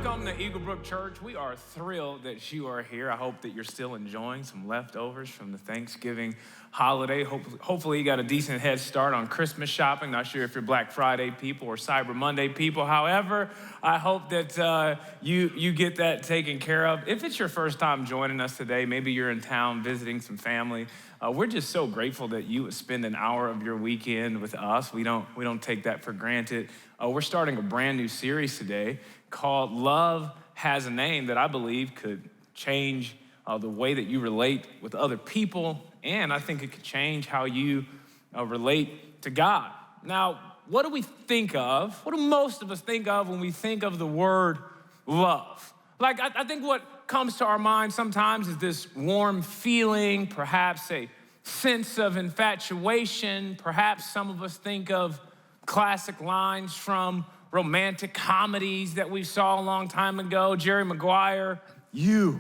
Welcome to Eagle Brook Church. We are thrilled that you are here. I hope that you're still enjoying some leftovers from the Thanksgiving holiday. Hopefully you got a decent head start on Christmas shopping. Not sure if you're Black Friday people or Cyber Monday people. However, I hope that you get that taken care of. If it's your first time joining us today, maybe you're in town visiting some family, we're just so grateful that you would spend an hour of your weekend with us. We don't take that for granted. We're starting a brand new series today called Love Has a Name that I believe could change the way that you relate with other people, and I think it could change how you relate to God. Now, what do we think of? What do most of us think of when we think of the word love? Like, I think what comes to our mind sometimes is this warm feeling, perhaps a sense of infatuation. Perhaps some of us think of classic lines from romantic comedies that we saw a long time ago. Jerry Maguire, you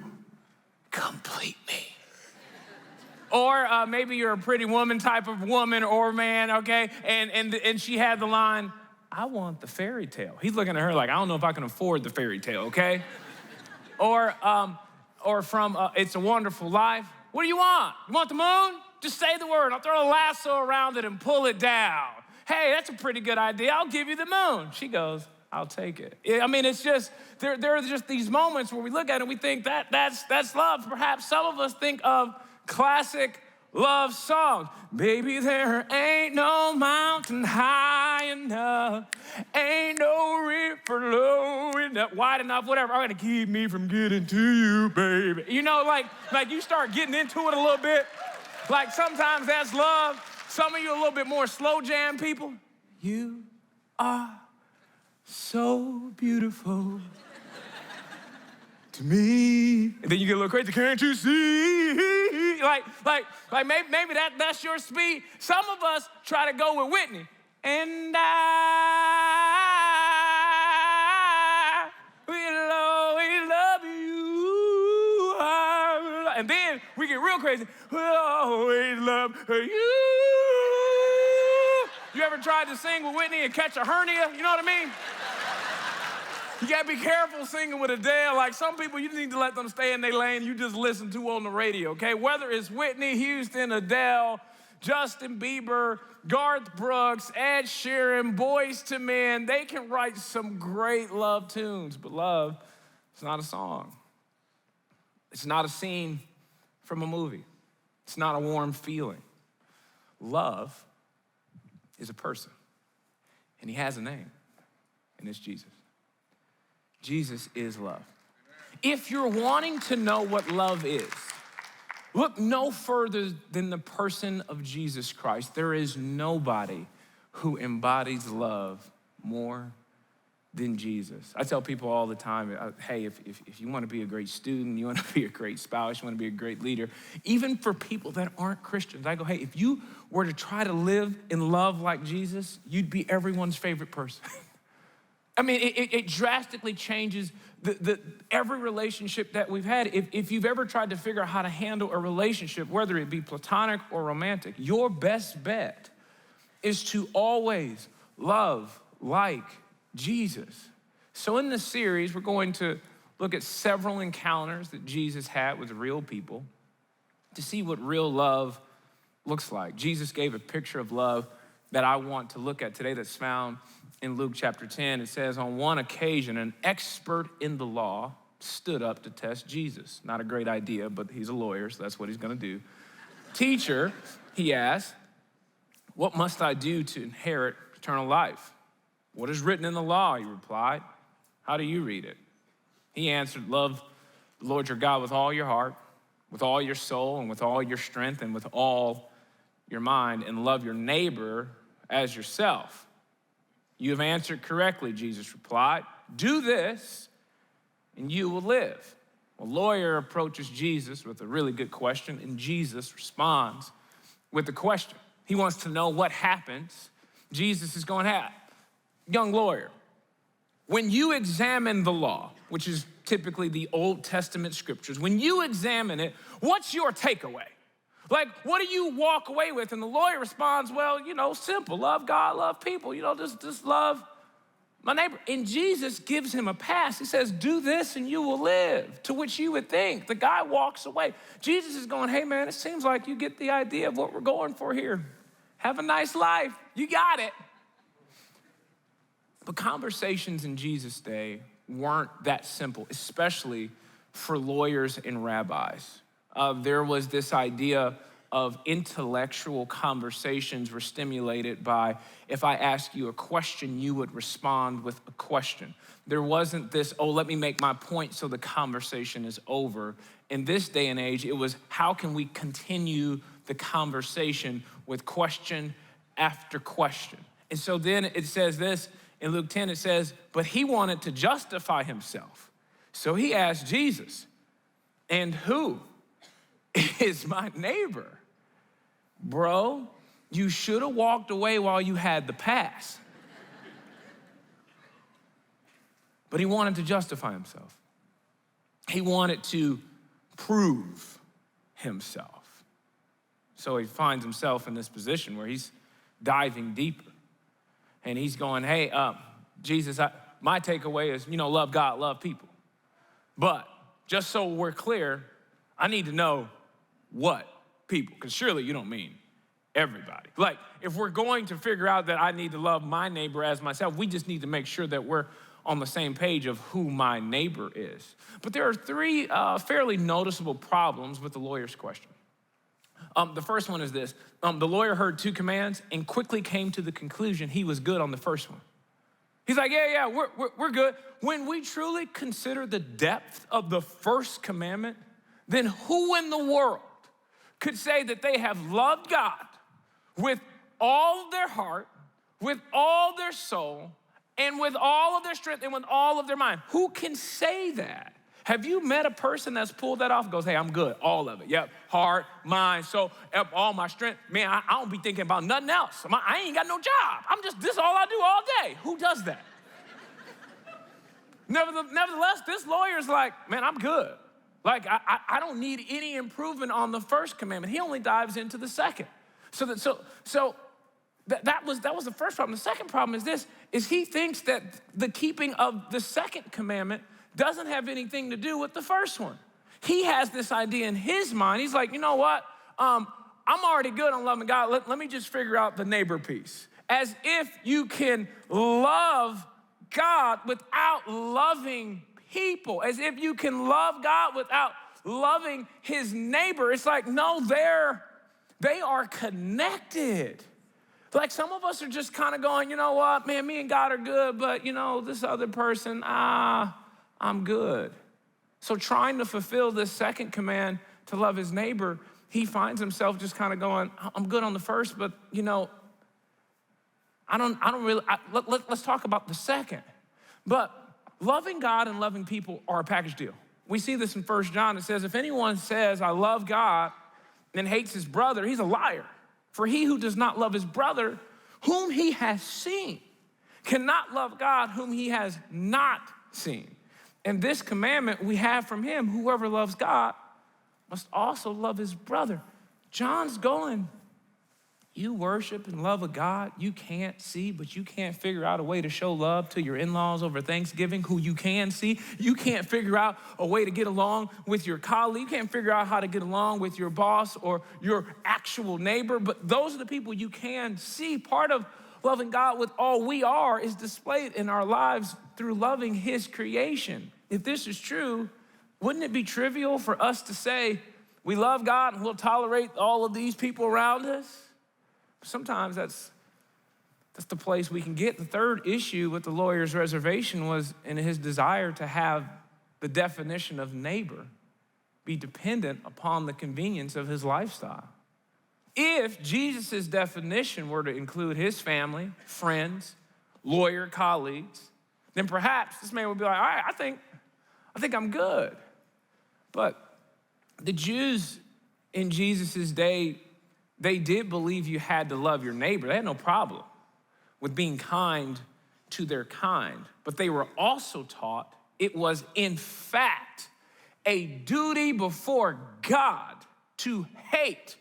complete me. Or maybe you're a Pretty Woman type of woman or man, okay? And she had the line, I want the fairy tale. He's looking at her like, I don't know if I can afford the fairy tale, okay? Or from It's a Wonderful Life. What do you want? You want the moon? Just say the word. I'll throw a lasso around it and pull it down. Hey, that's a pretty good idea. I'll give you the moon. She goes, I'll take it. I mean, it's just, there are just these moments where we look at it and we think that's love. Perhaps some of us think of classic love songs. Baby, there ain't no mountain high enough. Ain't no river low enough, wide enough, whatever. I'm gonna keep me from getting to you, baby. You know, like you start getting into it a little bit. Like sometimes that's love. Some of you a little bit more slow jam people. You are so beautiful to me. And then you get a little crazy. Can't you see? Like maybe that's your speed. Some of us try to go with Whitney. And I will always love you. And then we get real crazy. We'll always love you. You ever tried to sing with Whitney and catch a hernia? You know what I mean? You gotta be careful singing with Adele. Like some people, you need to let them stay in their lane. You just listen to on the radio, okay? Whether it's Whitney Houston, Adele, Justin Bieber, Garth Brooks, Ed Sheeran, Boys to Men, they can write some great love tunes, but love is not a song. It's not a scene from a movie. It's not a warm feeling. Love is a person, and he has a name, and it's Jesus. Jesus is love. If you're wanting to know what love is, look no further than the person of Jesus Christ. There is nobody who embodies love more than Jesus. I tell people all the time, hey, if you want to be a great student, you want to be a great spouse, you want to be a great leader, even for people that aren't Christians, I go, hey, if you were to try to live in love like Jesus, you'd be everyone's favorite person. I mean, it drastically changes every relationship that we've had. If you've ever tried to figure out how to handle a relationship, whether it be platonic or romantic, your best bet is to always love like Jesus. So in this series, we're going to look at several encounters that Jesus had with real people to see what real love looks like. Jesus gave a picture of love that I want to look at today that's found in Luke chapter 10. It says, on one occasion, an expert in the law stood up to test Jesus. Not a great idea, but he's a lawyer, so that's what he's gonna do. Teacher, he asked, what must I do to inherit eternal life? What is written in the law? He replied. How do you read it? He answered, love the Lord your God with all your heart, with all your soul, and with all your strength, and with all your mind, and love your neighbor as yourself. You have answered correctly, Jesus replied. Do this, and you will live. A lawyer approaches Jesus with a really good question, and Jesus responds with the question. He wants to know what happens. Jesus is going, hey, young lawyer, when you examine the law, which is typically the Old Testament scriptures, when you examine it, what's your takeaway? Like, what do you walk away with? And the lawyer responds, well, simple. Love God, love people. Just love My neighbor. And Jesus gives him a pass. He says, do this and you will live. To which you would think. The guy walks away. Jesus is going, hey man, it seems like you get the idea of what we're going for here. Have a nice life. You got it. But conversations in Jesus' day weren't that simple, especially for lawyers and rabbis. There was this idea of intellectual conversations were stimulated by, if I ask you a question, you would respond with a question. There wasn't this, oh, let me make my point so the conversation is over. In this day and age, it was, how can we continue the conversation with question after question? And so then it says this, in Luke 10, it says, but he wanted to justify himself. So he asked Jesus, and who is my neighbor? Bro, you should have walked away while you had the pass. But he wanted to justify himself. He wanted to prove himself. So he finds himself in this position where he's diving deeper. And he's going, hey, Jesus, my takeaway is, love God, love people. But just so we're clear, I need to know what people, because surely you don't mean everybody. Like, if we're going to figure out that I need to love my neighbor as myself, we just need to make sure that we're on the same page of who my neighbor is. But there are three fairly noticeable problems with the lawyer's question. The first one is this. The lawyer heard two commands and quickly came to the conclusion he was good on the first one. He's like, yeah, we're good. When we truly consider the depth of the first commandment, then who in the world could say that they have loved God with all of their heart, with all their soul, and with all of their strength, and with all of their mind? Who can say that? Have you met a person that's pulled that off and goes, hey, I'm good, all of it. Yep, heart, mind, soul, all my strength. Man, I don't be thinking about nothing else. I ain't got no job. This is all I do all day. Who does that? Nevertheless, this lawyer's like, man, I'm good. Like, I don't need any improvement on the first commandment. He only dives into the second. So that was the first problem. The second problem is this, is he thinks that the keeping of the second commandment doesn't have anything to do with the first one. He has this idea in his mind. He's like, you know what? I'm already good on loving God. Let me just figure out the neighbor piece. As if you can love God without loving people. As if you can love God without loving his neighbor. It's like, no, they are connected. Like, some of us are just kind of going, you know what, man, me and God are good, but this other person, I'm good. So trying to fulfill this second command to love his neighbor, he finds himself just kind of going, I'm good on the first, but let's talk about the second. But loving God and loving people are a package deal. We see this in 1 John. It says, if anyone says, I love God and hates his brother, he's a liar. For he who does not love his brother, whom he has seen, cannot love God whom he has not seen. And this commandment we have from him, whoever loves God must also love his brother. John's going, you worship and love a God you can't see, but you can't figure out a way to show love to your in-laws over Thanksgiving who you can see. You can't figure out a way to get along with your colleague. You can't figure out how to get along with your boss or your actual neighbor, but those are the people you can see. Part of loving God with all we are is displayed in our lives through loving his creation. If this is true, wouldn't it be trivial for us to say we love God and we'll tolerate all of these people around us? Sometimes that's the place we can get. The third issue with the lawyer's reservation was in his desire to have the definition of neighbor be dependent upon the convenience of his lifestyle. If Jesus' definition were to include his family, friends, lawyer, colleagues, then perhaps this man would be like, all right, I think I'm good. But the Jews in Jesus' day, they did believe you had to love your neighbor. They had no problem with being kind to their kind. But they were also taught it was, in fact, a duty before God to hate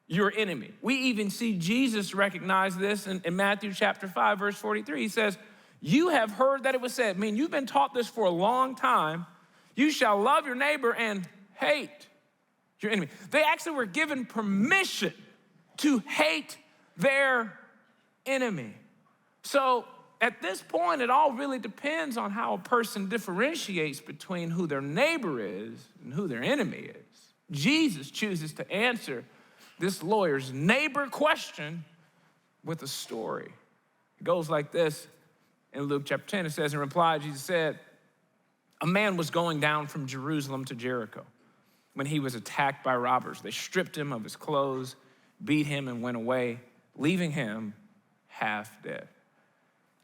your enemy. We even see Jesus recognize this in Matthew chapter 5, verse 43. He says, You have heard that it was said, I mean, you've been taught this for a long time. You shall love your neighbor and hate your enemy. They actually were given permission to hate their enemy. So at this point, it all really depends on how a person differentiates between who their neighbor is and who their enemy is. Jesus chooses to answer this lawyer's neighbor question with a story. It goes like this in Luke chapter 10. It says, in reply, Jesus said, a man was going down from Jerusalem to Jericho when he was attacked by robbers. They stripped him of his clothes, beat him, and went away, leaving him half dead.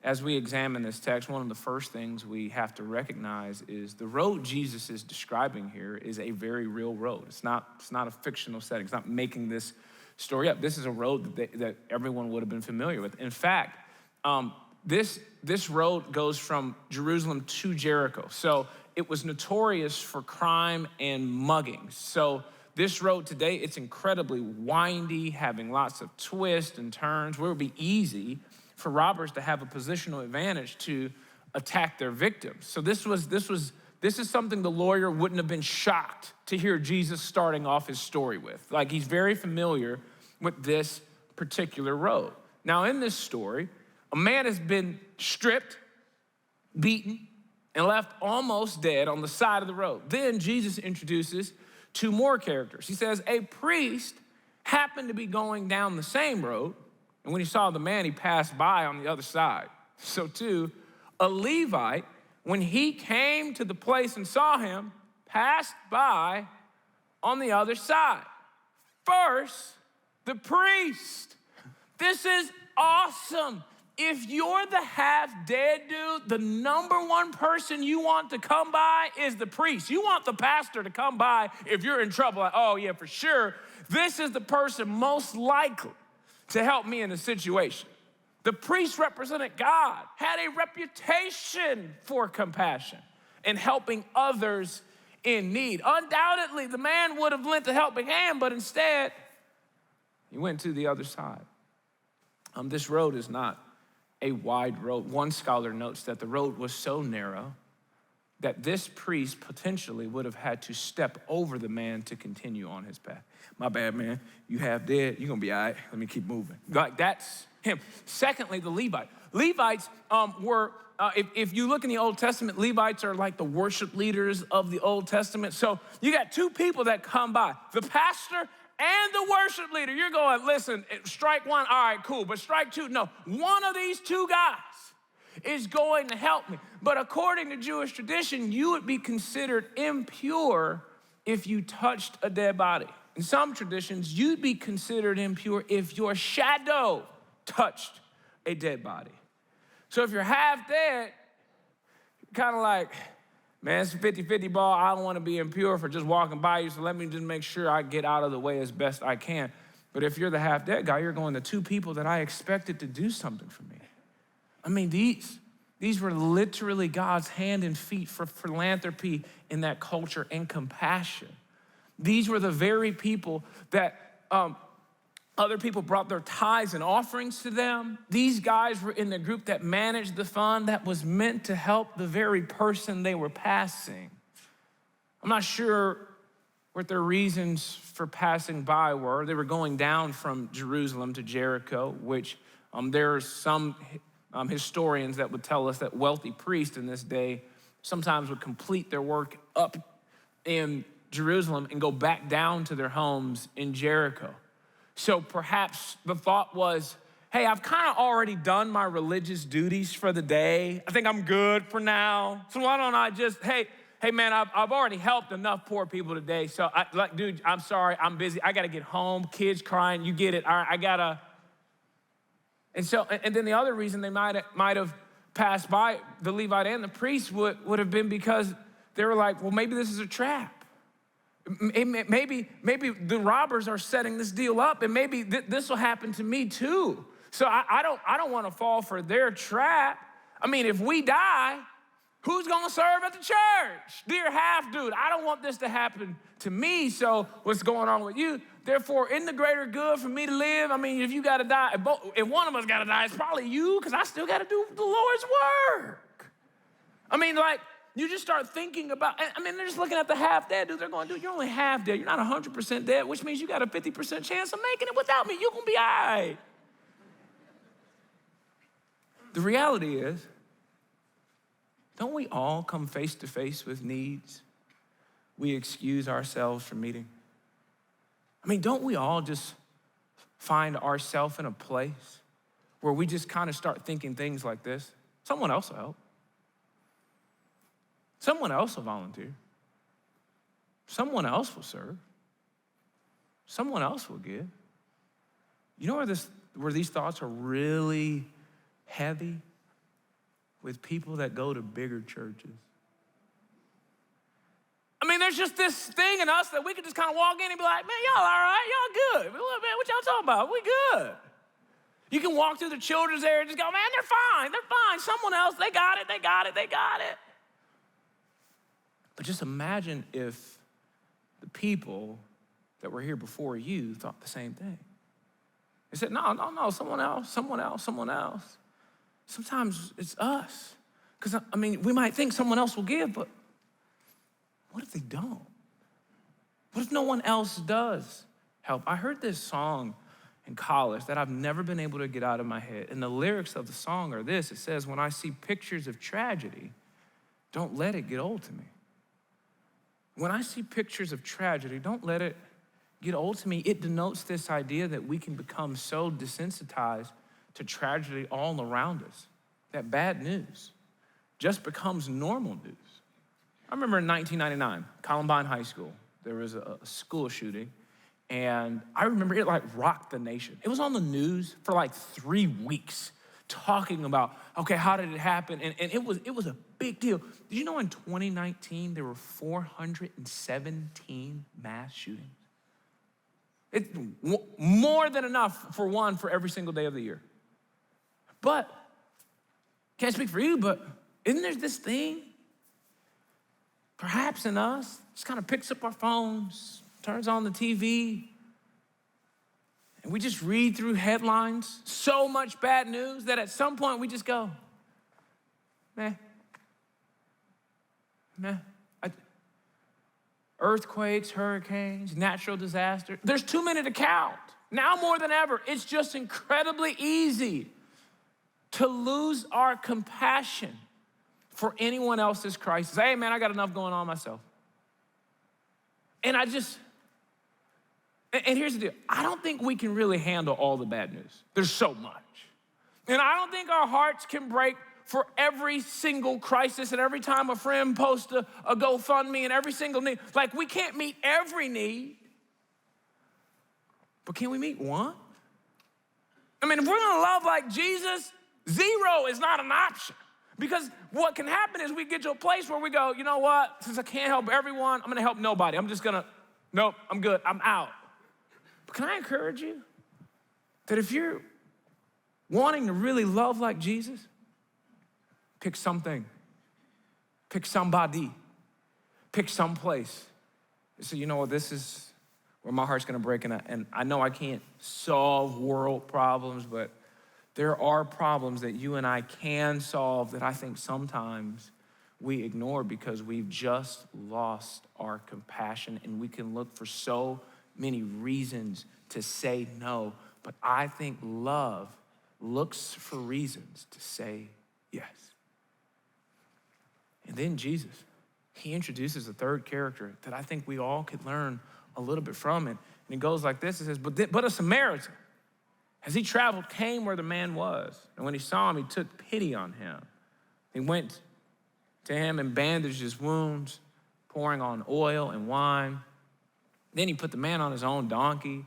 As we examine this text, one of the first things we have to recognize is the road Jesus is describing here is a very real road. It's not a fictional setting. It's not making this story up. This is a road that everyone would have been familiar with. In fact, this road goes from Jerusalem to Jericho. So it was notorious for crime and muggings. So this road today, it's incredibly windy, having lots of twists and turns, where it would be easy for robbers to have a positional advantage to attack their victims. So this is something the lawyer wouldn't have been shocked to hear Jesus starting off his story with. Like, he's very familiar with this particular road. Now, in this story, a man has been stripped, beaten, and left almost dead on the side of the road. Then Jesus introduces two more characters. He says, a priest happened to be going down the same road, and when he saw the man, he passed by on the other side. So too, a Levite, when he came to the place and saw him, passed by on the other side. First, the priest. This is awesome. If you're the half-dead dude, the number one person you want to come by is the priest. You want the pastor to come by if you're in trouble. Like, oh yeah, for sure, this is the person most likely to help me in a situation. The priest represented God, had a reputation for compassion and helping others in need. Undoubtedly, the man would have lent a helping hand, but instead, he went to the other side. This road is not a wide road. One scholar notes that the road was so narrow that this priest potentially would have had to step over the man to continue on his path. My bad, man. You half dead. You're going to be all right. Let me keep moving. Like, that's him. Secondly, the Levite. Levites were, if you look in the Old Testament, Levites are like the worship leaders of the Old Testament. So you got two people that come by, the pastor and the worship leader. You're going, listen, strike one, all right, cool. But strike two, no. One of these two guys is going to help me. But according to Jewish tradition, you would be considered impure if you touched a dead body. In some traditions, you'd be considered impure if your shadow touched a dead body. So if you're half dead, kind of like, man, it's a 50-50 ball. I don't want to be impure for just walking by you, so let me just make sure I get out of the way as best I can. But if you're the half-dead guy, you're going to two people that I expected to do something for me. I mean, these were literally God's hand and feet for philanthropy in that culture and compassion. These were the very people that other people brought their tithes and offerings to them. These guys were in the group that managed the fund that was meant to help the very person they were passing. I'm not sure what their reasons for passing by were. They were going down from Jerusalem to Jericho, which there are some historians that would tell us that wealthy priests in this day sometimes would complete their work up in Jerusalem and go back down to their homes in Jericho. So perhaps the thought was, hey, I've kind of already done my religious duties for the day. I think I'm good for now. So why don't I just, hey man, I've already helped enough poor people today. So dude, I'm sorry, I'm busy. I got to get home, kids crying, you get it. All right, I got to. And then the other reason they might have passed by the Levite and the priest would have been because they were like, well, maybe this is a trap. Maybe the robbers are setting this deal up, and maybe this will happen to me too. So I don't want to fall for their trap. I mean, if we die, Who's gonna serve at the church? Dear half dude, I don't want this to happen to me, so what's going on with you? Therefore, in the greater good for me to live, I mean, if you gotta die, if one of us gotta die, it's probably you, because I still gotta do the Lord's work. I mean, like, you just start thinking about, I mean, they're just looking at the half dead dude. They're going, dude, you're only half dead. You're not 100% dead, which means you got a 50% chance of making it without me. You're gonna be all right. The reality is, don't we all come face to face with needs we excuse ourselves from meeting? I mean, don't we all just find ourselves in a place where we just kind of start thinking things like this? Someone else will help. Someone else will volunteer. Someone else will serve. Someone else will give. You know where these thoughts are really heavy? With people that go to bigger churches. I mean, there's just this thing in us that we could just kind of walk in and be like, man, y'all all right, y'all good. Man, what y'all talking about? We good. You can walk through the children's area and just go, man, they're fine. Someone else, they got it. But just imagine if the people that were here before you thought the same thing. They said, no, someone else. Sometimes it's us. Because, I mean, we might think someone else will give, but what if they don't? What if no one else does help? I heard this song in college that I've never been able to get out of my head. And the lyrics of the song are this. It says, when I see pictures of tragedy, don't let it get old to me. When I see pictures of tragedy, don't let it get old to me. It denotes this idea that we can become so desensitized to tragedy all around us, that bad news just becomes normal news. I remember in 1999, Columbine High School, there was a school shooting, and I remember it like rocked the nation. It was on the news for like 3 weeks, talking about, okay, how did it happen? And it was a big deal. Did you know in 2019, there were 417 mass shootings? It's more than enough for one for every single day of the year. But, can't speak for you, but isn't there this thing, perhaps in us, just kind of picks up our phones, turns on the TV, and we just read through headlines, so much bad news that at some point we just go, meh. Earthquakes, hurricanes, natural disasters, there's too many to count. Now more than ever, it's just incredibly easy to lose our compassion for anyone else's crisis. Hey, man, I got enough going on myself. And here's the deal. I don't think we can really handle all the bad news. There's so much. And I don't think our hearts can break for every single crisis and every time a friend posts a GoFundMe and every single need. Like, we can't meet every need, but can we meet one? I mean, if we're gonna love like Jesus, 0 is not an option. Because what can happen is we get to a place where we go, you know what? Since I can't help everyone, I'm gonna help nobody. Nope, I'm good, I'm out. But can I encourage you that if you're wanting to really love like Jesus, pick something, pick somebody, pick someplace. So you know what, this is where my heart's gonna break, and I know I can't solve world problems, but there are problems that you and I can solve that I think sometimes we ignore because we've just lost our compassion, and we can look for so many reasons to say no. But I think love looks for reasons to say yes. And then Jesus, he introduces a third character that I think we all could learn a little bit from it. And it goes like this. It says, but a Samaritan, as he traveled, came where the man was. And when he saw him, he took pity on him. He went to him and bandaged his wounds, pouring on oil and wine. Then he put the man on his own donkey,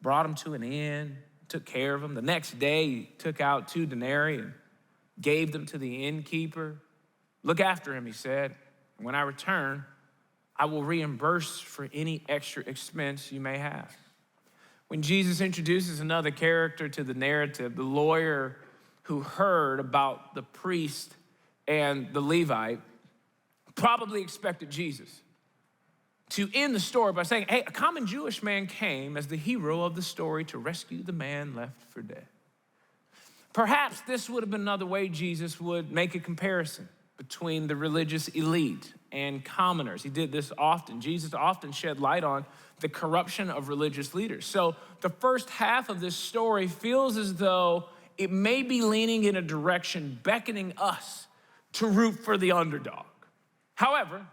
brought him to an inn, took care of him. The next day, he took out 2 denarii and gave them to the innkeeper. Look after him, he said. When I return, I will reimburse for any extra expense you may have. When Jesus introduces another character to the narrative, the lawyer who heard about the priest and the Levite probably expected Jesus to end the story by saying, hey, a common Jewish man came as the hero of the story to rescue the man left for dead. Perhaps this would have been another way Jesus would make a comparison between the religious elite and commoners. He did this often. Jesus often shed light on the corruption of religious leaders. So the first half of this story feels as though it may be leaning in a direction beckoning us to root for the underdog. However,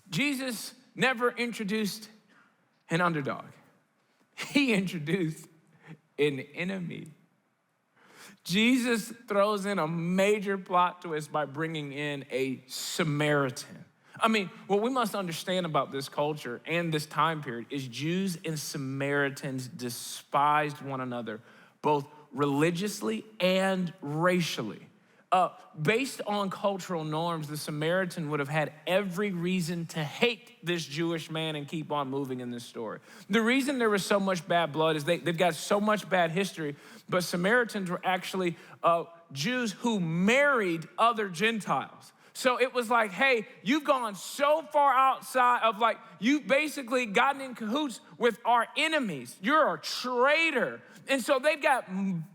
Jesus never introduced an underdog. He introduced an enemy. Jesus throws in a major plot twist by bringing in a Samaritan. I mean, what we must understand about this culture and this time period is Jews and Samaritans despised one another, both religiously and racially. Based on cultural norms, the Samaritan would have had every reason to hate this Jewish man and keep on moving in this story. The reason there was so much bad blood is they've got so much bad history, but Samaritans were actually Jews who married other Gentiles. So it was like, hey, you've gone so far outside of you've basically gotten in cahoots with our enemies. You're a traitor. And so they've got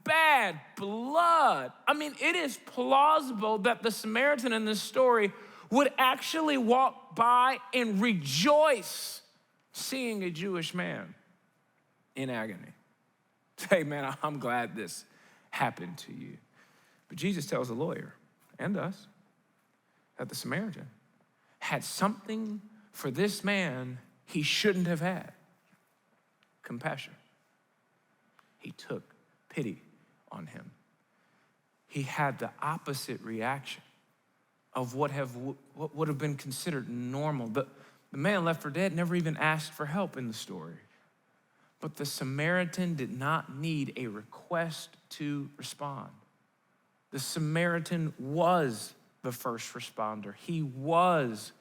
bad blood. I mean, it is plausible that the Samaritan in this story would actually walk by and rejoice seeing a Jewish man in agony. Say, man, I'm glad this happened to you. But Jesus tells the lawyer and us that the Samaritan had something for this man he shouldn't have had: compassion. He took pity on him. He had the opposite reaction of what would have been considered normal. The man left for dead never even asked for help in the story. But the Samaritan did not need a request to respond. The Samaritan was the first responder. He was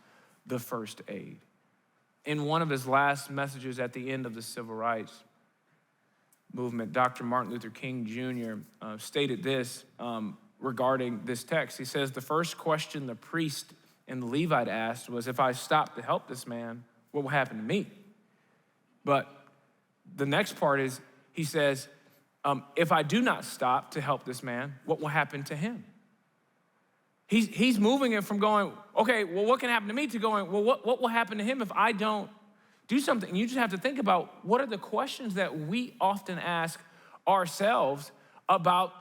the first aid. In one of his last messages at the end of the civil rights movement, Dr. Martin Luther King Jr. Stated this regarding this text. He says, the first question the priest and the Levite asked was, if I stop to help this man, what will happen to me? But the next part is, he says, if I do not stop to help this man, what will happen to him? He's moving it from going, okay, well, what can happen to me, to going, well, what will happen to him if I don't do something? And you just have to think about, what are the questions that we often ask ourselves about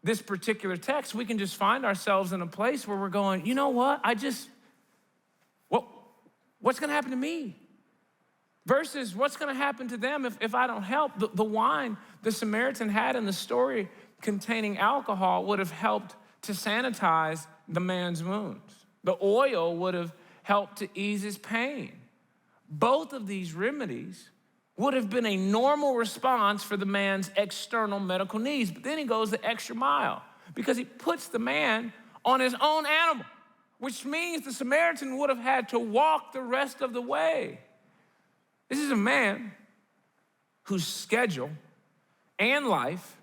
this particular text? We can just find ourselves in a place where we're going, you know what? What's gonna happen to me? Versus what's gonna happen to them if I don't help? The wine the Samaritan had in the story containing alcohol would have helped to sanitize the man's wounds. The oil would have helped to ease his pain. Both of these remedies would have been a normal response for the man's external medical needs. But then he goes the extra mile because he puts the man on his own animal, which means the Samaritan would have had to walk the rest of the way. This is a man whose schedule and life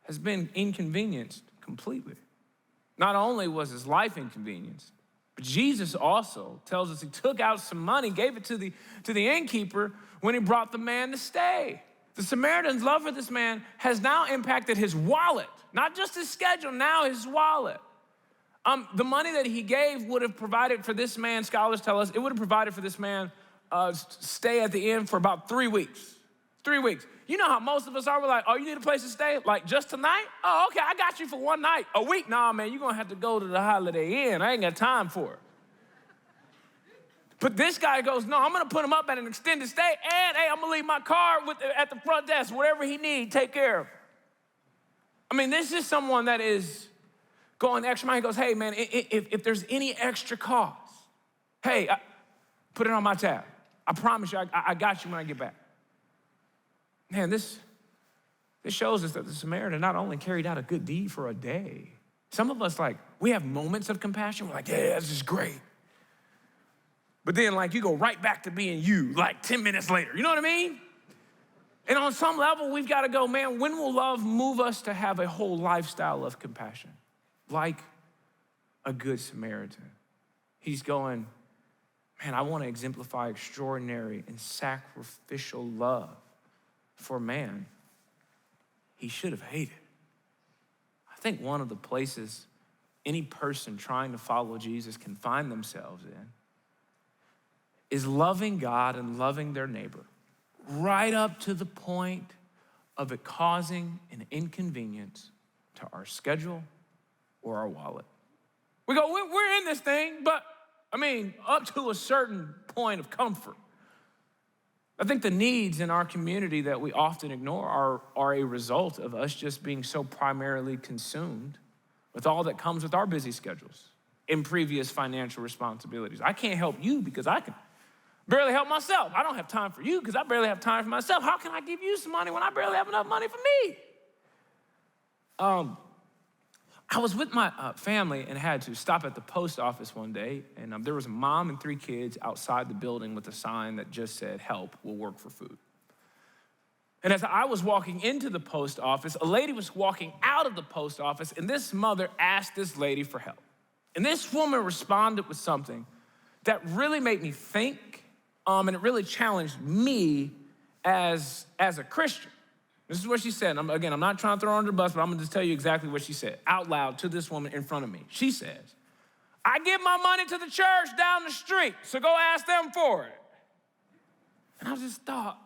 has been inconvenienced completely. Not only was his life inconvenienced, but Jesus also tells us he took out some money, gave it to the innkeeper when he brought the man to stay. The Samaritan's love for this man has now impacted his wallet, not just his schedule, now his wallet. The money that he gave would have provided for this man, scholars tell us, it would have provided for this man stay at the inn for about 3 weeks. 3 weeks. You know how most of us are, we're like, oh, you need a place to stay? Like just tonight? Oh, okay, I got you for one night. A week? Nah, man, you're gonna have to go to the Holiday Inn. I ain't got time for it. But this guy goes, no, I'm gonna put him up at an extended stay, and hey, I'm gonna leave my car at the front desk. Whatever he needs, take care of. I mean, this is someone that is going the extra mile. He goes, hey, man, if there's any extra cost, hey, put it on my tab. I promise you, I got you when I get back. Man, this shows us that the Samaritan not only carried out a good deed for a day. Some of us, we have moments of compassion. We're like, yeah, this is great. But then, you go right back to being you, 10 minutes later. You know what I mean? And on some level, we've got to go, man, when will love move us to have a whole lifestyle of compassion? Like a good Samaritan. He's going, man, I want to exemplify extraordinary and sacrificial love for man he should have hated. I think one of the places any person trying to follow Jesus can find themselves in is loving God and loving their neighbor right up to the point of it causing an inconvenience to our schedule or our wallet. We go, we're in this thing, but up to a certain point of comfort. I think the needs in our community that we often ignore are a result of us just being so primarily consumed with all that comes with our busy schedules and previous financial responsibilities. I can't help you because I can barely help myself. I don't have time for you because I barely have time for myself. How can I give you some money when I barely have enough money for me? I was with my family and had to stop at the post office one day, and there was a mom and 3 kids outside the building with a sign that just said, "Help, we'll work for food." And as I was walking into the post office, a lady was walking out of the post office, and this mother asked this lady for help. And this woman responded with something that really made me think, and it really challenged me as a Christian. This is what she said. I'm not trying to throw her under the bus, but I'm gonna just tell you exactly what she said out loud to this woman in front of me. She says, "I give my money to the church down the street, so go ask them for it." And I just thought,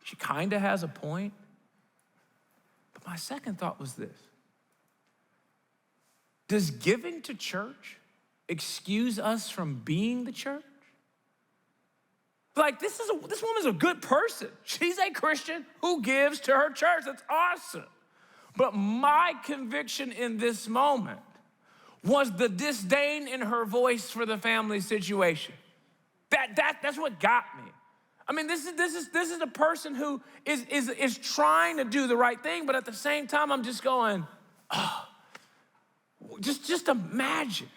she kind of has a point. But my second thought was this: does giving to church excuse us from being the church? Like, this woman's a good person. She's a Christian who gives to her church. That's awesome. But my conviction in this moment was the disdain in her voice for the family situation. That's what got me. This is a person who is trying to do the right thing, but at the same time, I'm just going, just imagine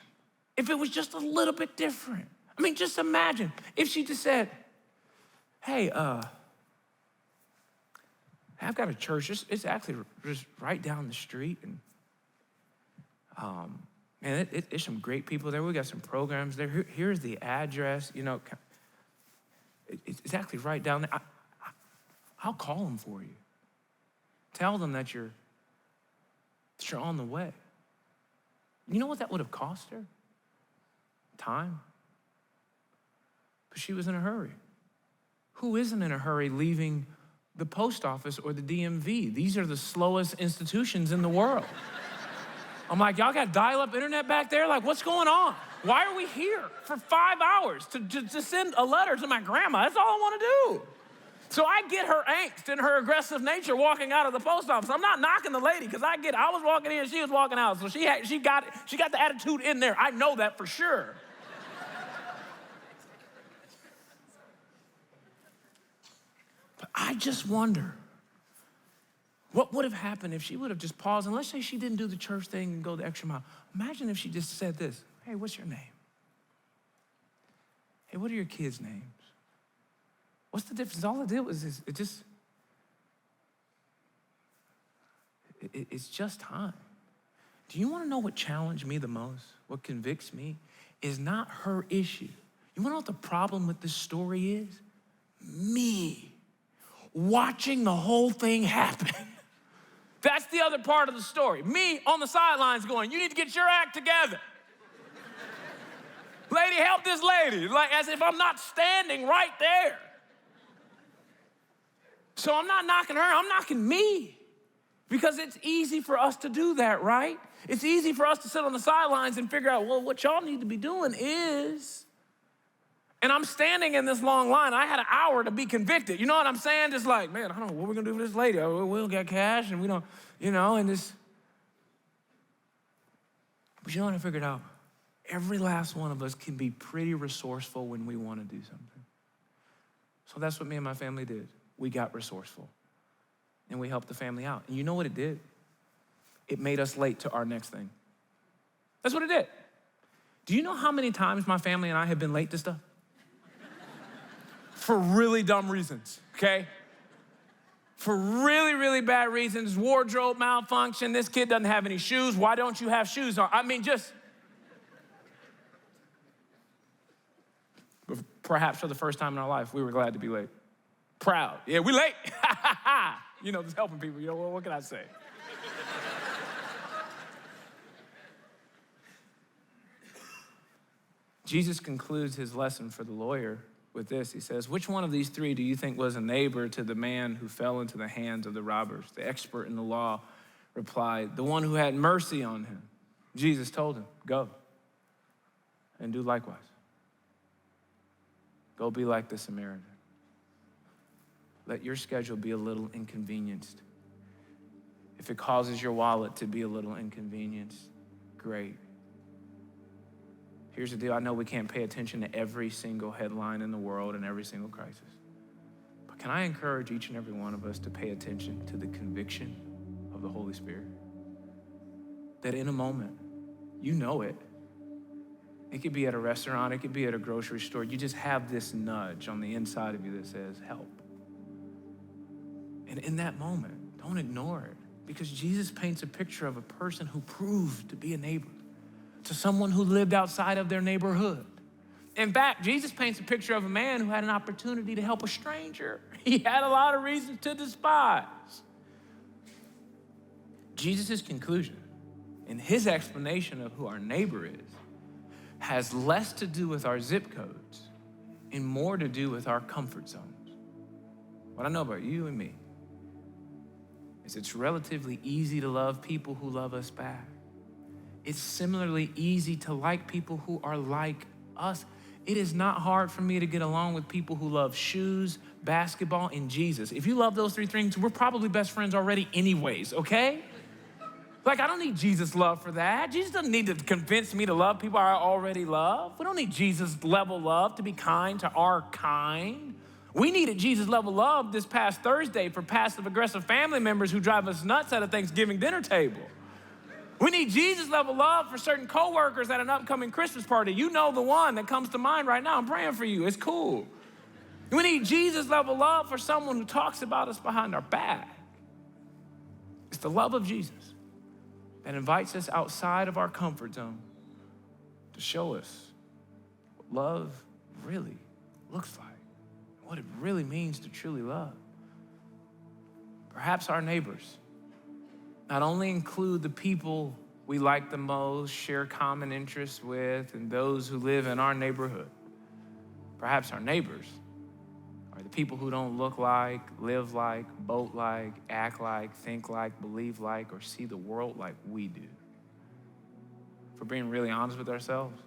if it was just a little bit different. Just imagine if she just said, "Hey, I've got a church. It's actually just right down the street, and there's some great people there. We got some programs there. Here's the address. It's actually right down there. I'll call them for you. Tell them that you're on the way." You know what that would have cost her? Time. But she was in a hurry. Who isn't in a hurry leaving the post office or the DMV? These are the slowest institutions in the world. I'm like, y'all got dial-up internet back there? Like, what's going on? Why are we here for 5 hours to send a letter to my grandma? That's all I want to do. So I get her angst and her aggressive nature walking out of the post office. I'm not knocking the lady because I was walking in, she was walking out. So she got the attitude in there. I know that for sure. But I just wonder, what would have happened if she would have just paused, and let's say she didn't do the church thing and go the extra mile. Imagine if she just said this: "Hey, what's your name? Hey, what are your kids' names? What's the difference?" All it did was it's just time. Do you want to know what challenged me the most? What convicts me is not her issue. You want to know what the problem with this story is? Me watching the whole thing happen. That's the other part of the story. Me on the sidelines going, "You need to get your act together. Lady, help this lady." Like, as if I'm not standing right there. So I'm not knocking her, I'm knocking me. Because it's easy for us to do that, right? It's easy for us to sit on the sidelines and figure out, well, what y'all need to be doing is, and I'm standing in this long line. I had an hour to be convicted. You know what I'm saying? Just like, man, I don't know what we're gonna do for this lady. We don't got cash and we don't, and this. But you know what I figured out? Every last one of us can be pretty resourceful when we want to do something. So that's what me and my family did. We got resourceful and we helped the family out. And you know what it did? It made us late to our next thing. That's what it did. Do you know how many times my family and I have been late to stuff? For really dumb reasons, okay? for really, really bad reasons, wardrobe malfunction, this kid doesn't have any shoes, why don't you have shoes on? I mean, just, perhaps for the first time in our life, we were glad to be late. Proud, yeah, we late. You know, just helping people, you know, what can I say? Jesus concludes his lesson for the lawyer with this. He says, which one of these three do you think was a neighbor to the man who fell into the hands of the robbers? The expert in the law replied, the one who had mercy on him. Jesus told him, go and do likewise. Go be like the Samaritan. Let your schedule be a little inconvenienced. If it causes your wallet to be a little inconvenienced, great. Here's the deal. I know we can't pay attention to every single headline in the world and every single crisis. But can I encourage each and every one of us to pay attention to the conviction of the Holy Spirit? That in a moment, you know it. It could be at a restaurant, it could be at a grocery store. You just have this nudge on the inside of you that says, help. And in that moment, don't ignore it. Because Jesus paints a picture of a person who proved to be a neighbor to someone who lived outside of their neighborhood. In fact, Jesus paints a picture of a man who had an opportunity to help a stranger. He had a lot of reasons to despise. Jesus' conclusion in his explanation of who our neighbor is has less to do with our zip codes and more to do with our comfort zones. What I know about you and me is it's relatively easy to love people who love us back. It's similarly easy to like people who are like us. It is not hard for me to get along with people who love shoes, basketball, and Jesus. If you love those three things, we're probably best friends already anyways, okay? Like, I don't need Jesus' love for that. Jesus doesn't need to convince me to love people I already love. We don't need Jesus' level love to be kind to our kind. We needed Jesus' level love this past Thursday for passive-aggressive family members who drive us nuts at a Thanksgiving dinner table. We need Jesus' level love for certain coworkers at an upcoming Christmas party. You know the one that comes to mind right now. I'm praying for you. It's cool. We need Jesus' level love for someone who talks about us behind our back. It's the love of Jesus that invites us outside of our comfort zone to show us what love really looks like, what it really means to truly love. Perhaps our neighbors not only include the people we like the most, share common interests with, and those who live in our neighborhood. Perhaps our neighbors are the people who don't look like, live like, boat like, act like, think like, believe like, or see the world like we do. If we're being really honest with ourselves,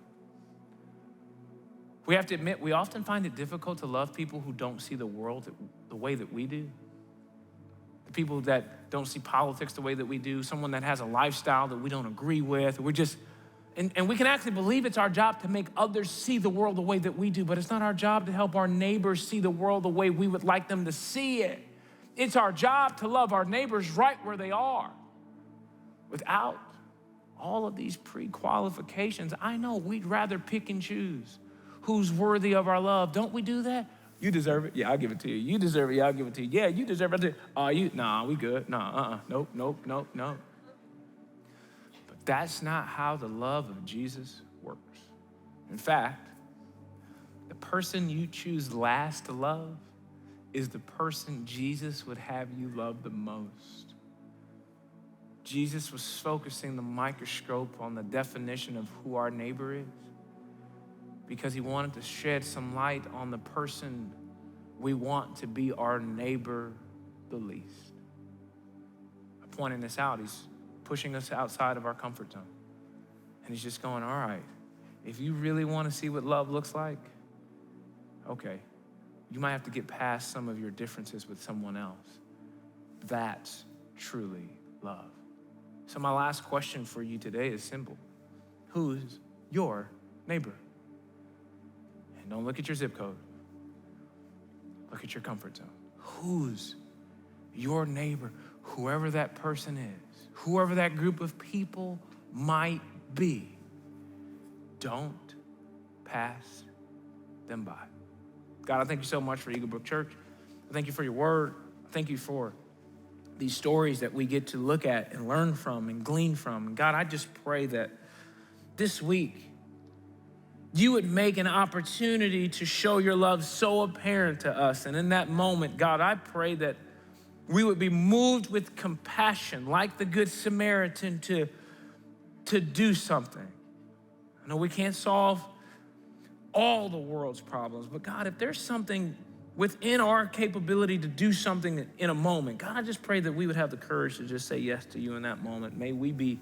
we have to admit we often find it difficult to love people who don't see the world the way that we do. The people that don't see politics the way that we do, someone that has a lifestyle that we don't agree with. We're just, and we can actually believe it's our job to make others see the world the way that we do, but it's not our job to help our neighbors see the world the way we would like them to see it. It's our job to love our neighbors right where they are without all of these pre-qualifications. I know we'd rather pick and choose who's worthy of our love. Don't we do that? You deserve it. Yeah, I'll give it to you. You deserve it. Yeah, I'll give it to you. Yeah, you deserve it. Nah, we good. Nah, nope. But that's not how the love of Jesus works. In fact, the person you choose last to love is the person Jesus would have you love the most. Jesus was focusing the microscope on the definition of who our neighbor is, because he wanted to shed some light on the person we want to be our neighbor the least. By pointing this out, he's pushing us outside of our comfort zone. And he's just going, all right, if you really want to see what love looks like, okay, you might have to get past some of your differences with someone else. That's truly love. So my last question for you today is simple. Who's your neighbor? And don't look at your zip code. Look at your comfort zone. Who's your neighbor? Whoever that person is, whoever that group of people might be, don't pass them by. God, I thank you so much for Eagle Brook Church. I thank you for your word. I thank you for these stories that we get to look at and learn from and glean from. And God, I just pray that this week, you would make an opportunity to show your love so apparent to us. And in that moment, God, I pray that we would be moved with compassion, like the Good Samaritan, to do something. I know we can't solve all the world's problems, but God, if there's something within our capability to do something in a moment, God, I just pray that we would have the courage to just say yes to you in that moment. May we be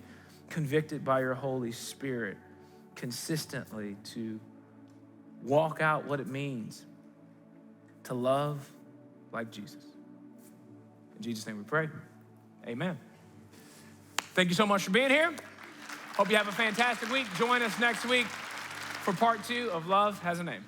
convicted by your Holy Spirit consistently to walk out what it means to love like Jesus. In Jesus' name we pray, amen. Thank you so much for being here. Hope you have a fantastic week. Join us next week for part 2 of Love Has a Name.